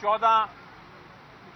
14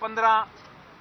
15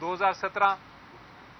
2017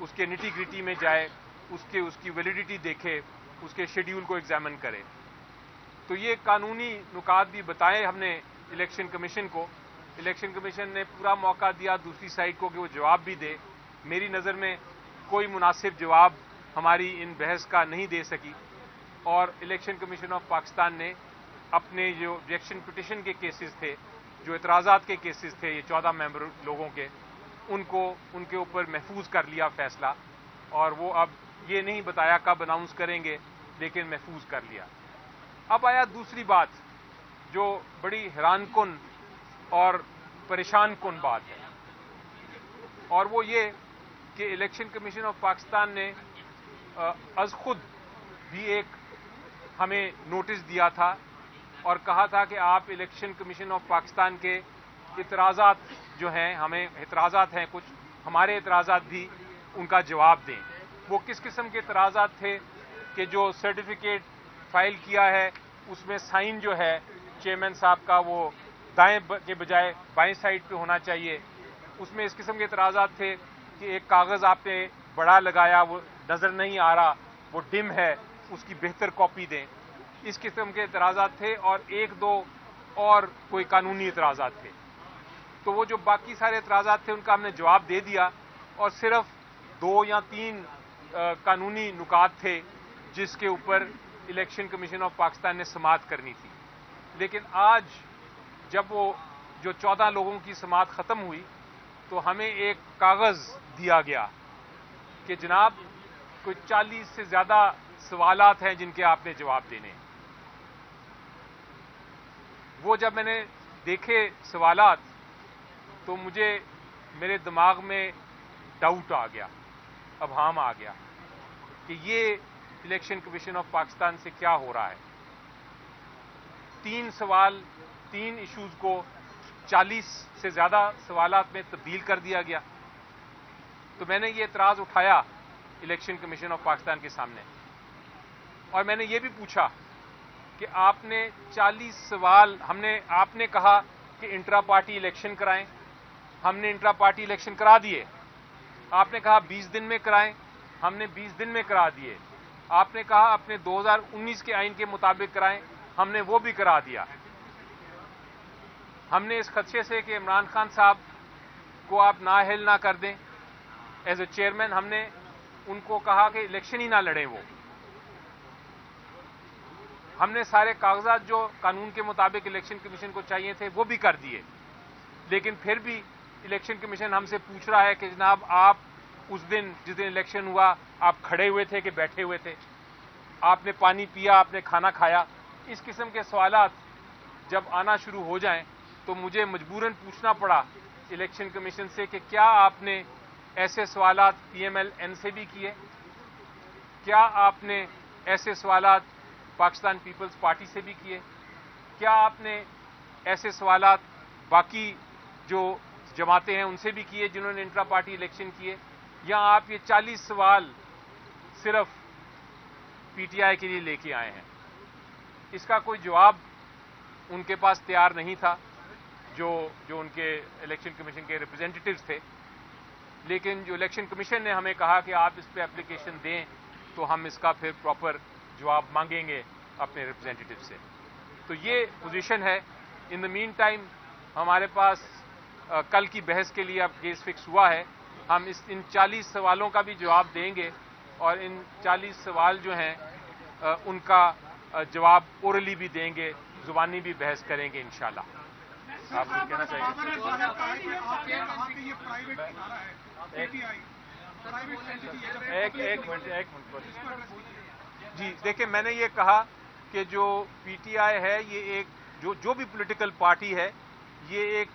اس کے نٹی گریٹی میں جائے, اس کی ویلیڈیٹی دیکھے, اس کے شیڈیول کو ایگزامن کرے. تو یہ قانونی نکات بھی بتائے ہم نے الیکشن کمیشن کو. الیکشن کمیشن نے پورا موقع دیا دوسری سائڈ کو کہ وہ جواب بھی دے. میری نظر میں کوئی مناسب جواب ہماری ان بحث کا نہیں دے سکی, اور الیکشن کمیشن آف پاکستان نے اپنے جو آبجیکشن پٹیشن کے کیسز تھے, جو اعتراضات کے کیسز تھے یہ 14 ممبر لوگوں کے, ان کے اوپر محفوظ کر لیا فیصلہ, اور وہ اب یہ نہیں بتایا کب اناؤنس کریں گے, لیکن محفوظ کر لیا. اب آیا دوسری بات جو بڑی حیران کن اور پریشان کن بات ہے, اور وہ یہ کہ الیکشن کمیشن آف پاکستان نے از خود بھی ایک ہمیں نوٹس دیا تھا اور کہا تھا کہ آپ الیکشن کمیشن آف پاکستان کے اعتراضات جو ہیں, ہمیں اعتراضات ہیں کچھ, ہمارے اعتراضات بھی ان کا جواب دیں. وہ کس قسم کے اعتراضات تھے کہ جو سرٹیفکیٹ فائل کیا ہے اس میں سائن جو ہے چیئرمین صاحب کا وہ دائیں کے بجائے بائیں سائڈ پہ ہونا چاہیے. اس میں اس قسم کے اعتراضات تھے کہ ایک کاغذ آپ نے بڑا لگایا, وہ نظر نہیں آ رہا, وہ ڈم ہے, اس کی بہتر کاپی دیں. اس قسم کے اعتراضات تھے, اور ایک دو اور کوئی قانونی اعتراضات تھے. تو وہ جو باقی سارے اعتراضات تھے ان کا ہم نے جواب دے دیا, اور صرف 2 یا 3 قانونی نکات تھے جس کے اوپر الیکشن کمیشن آف پاکستان نے سماعت کرنی تھی. لیکن آج جب وہ جو 14 لوگوں کی سماعت ختم ہوئی تو ہمیں ایک کاغذ دیا گیا کہ جناب کوئی 40 سے زیادہ سوالات ہیں جن کے آپ نے جواب دینے ہیں. وہ جب میں نے دیکھے سوالات تو میرے دماغ میں ڈاؤٹ آ گیا, ابہام آ گیا کہ یہ الیکشن کمیشن آف پاکستان سے کیا ہو رہا ہے. 3 ایشوز کو 40 سے زیادہ سوالات میں تبدیل کر دیا گیا. تو میں نے یہ اعتراض اٹھایا الیکشن کمیشن آف پاکستان کے سامنے, اور میں نے یہ بھی پوچھا کہ آپ نے 40 سوال, آپ نے کہا کہ انٹرا پارٹی الیکشن کرائیں, ہم نے انٹرا پارٹی الیکشن کرا دیے. آپ نے کہا 20 دن میں کرائیں, ہم نے 20 دن میں کرا دیے. آپ نے کہا اپنے 2019 کے آئین کے مطابق کرائیں, ہم نے وہ بھی کرا دیا. ہم نے اس خدشے سے کہ عمران خان صاحب کو آپ نااہل نہ کر دیں ایز اے چیئرمین, ہم نے ان کو کہا کہ الیکشن ہی نہ لڑیں. وہ ہم نے سارے کاغذات جو قانون کے مطابق الیکشن کمیشن کو چاہیے تھے وہ بھی کر دیے. لیکن پھر بھی الیکشن کمیشن ہم سے پوچھ رہا ہے کہ جناب آپ اس دن جس دن الیکشن ہوا آپ کھڑے ہوئے تھے کہ بیٹھے ہوئے تھے, آپ نے پانی پیا, آپ نے کھانا کھایا. اس قسم کے سوالات جب آنا شروع ہو جائیں تو مجھے مجبوراً پوچھنا پڑا الیکشن کمیشن سے کہ کیا آپ نے ایسے سوالات پی ایم ایل این سے بھی کیے, کیا آپ نے ایسے سوالات پاکستان پیپلز پارٹی سے بھی کیے, کیا آپ نے ایسے سوالات باقی جو جماعتیں ہیں ان سے بھی کیے جنہوں نے انٹرا پارٹی الیکشن کیے, یا آپ یہ 40 سوال صرف پی ٹی آئی کے لیے لے کے آئے ہیں. اس کا کوئی جواب ان کے پاس تیار نہیں تھا جو ان کے الیکشن کمیشن کے ریپرزینٹیٹیوز تھے. لیکن جو الیکشن کمیشن نے ہمیں کہا کہ آپ اس پہ اپلیکیشن دیں تو ہم اس کا پھر پراپر جواب مانگیں گے اپنے ریپرزینٹیٹیو سے. تو یہ پوزیشن ہے. ان دا مین ٹائم ہمارے پاس کل کی بحث کے لیے اب کیس فکس ہوا ہے. ہم ان 40 سوالوں کا بھی جواب دیں گے, اور ان 40 سوال جو ہیں ان کا جواب اورلی بھی دیں گے, زبانی بھی بحث کریں گے انشاءاللہ. آپ کچھ کہنا چاہیے؟ ایک منٹ. جی دیکھیں, میں نے یہ کہا کہ جو پی ٹی آئی ہے یہ ایک جو بھی پولیٹیکل پارٹی ہے یہ ایک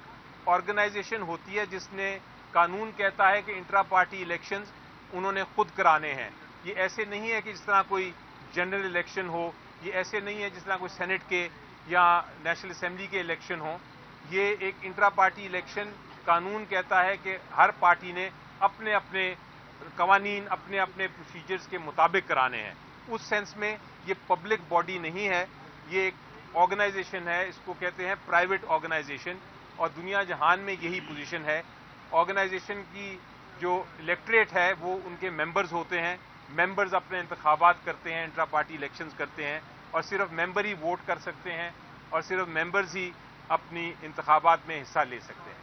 آرگنائزیشن ہوتی ہے جس نے قانون کہتا ہے کہ انٹرا پارٹی الیکشنز انہوں نے خود کرانے ہیں. یہ ایسے نہیں ہے کہ جس طرح کوئی جنرل الیکشن ہو, یہ ایسے نہیں ہے جس طرح کوئی سینٹ کے یا نیشنل اسمبلی کے الیکشن ہوں. یہ ایک انٹرا پارٹی الیکشن قانون کہتا ہے کہ ہر پارٹی نے اپنے اپنے قوانین اپنے اپنے پروسیجرز کے مطابق کرانے ہیں. اس سینس میں یہ پبلک باڈی نہیں ہے, یہ ایک آرگنائزیشن ہے. اس کو کہتے ہیں پرائیویٹ آرگنائزیشن, اور دنیا جہان میں یہی پوزیشن ہے. آرگنائزیشن کی جو الیکٹریٹ ہے وہ ان کے ممبرز ہوتے ہیں. ممبرز اپنے انتخابات کرتے ہیں, انٹرا پارٹی الیکشنز کرتے ہیں, اور صرف ممبر ہی ووٹ کر سکتے ہیں, اور صرف ممبرز ہی اپنی انتخابات میں حصہ لے سکتے ہیں.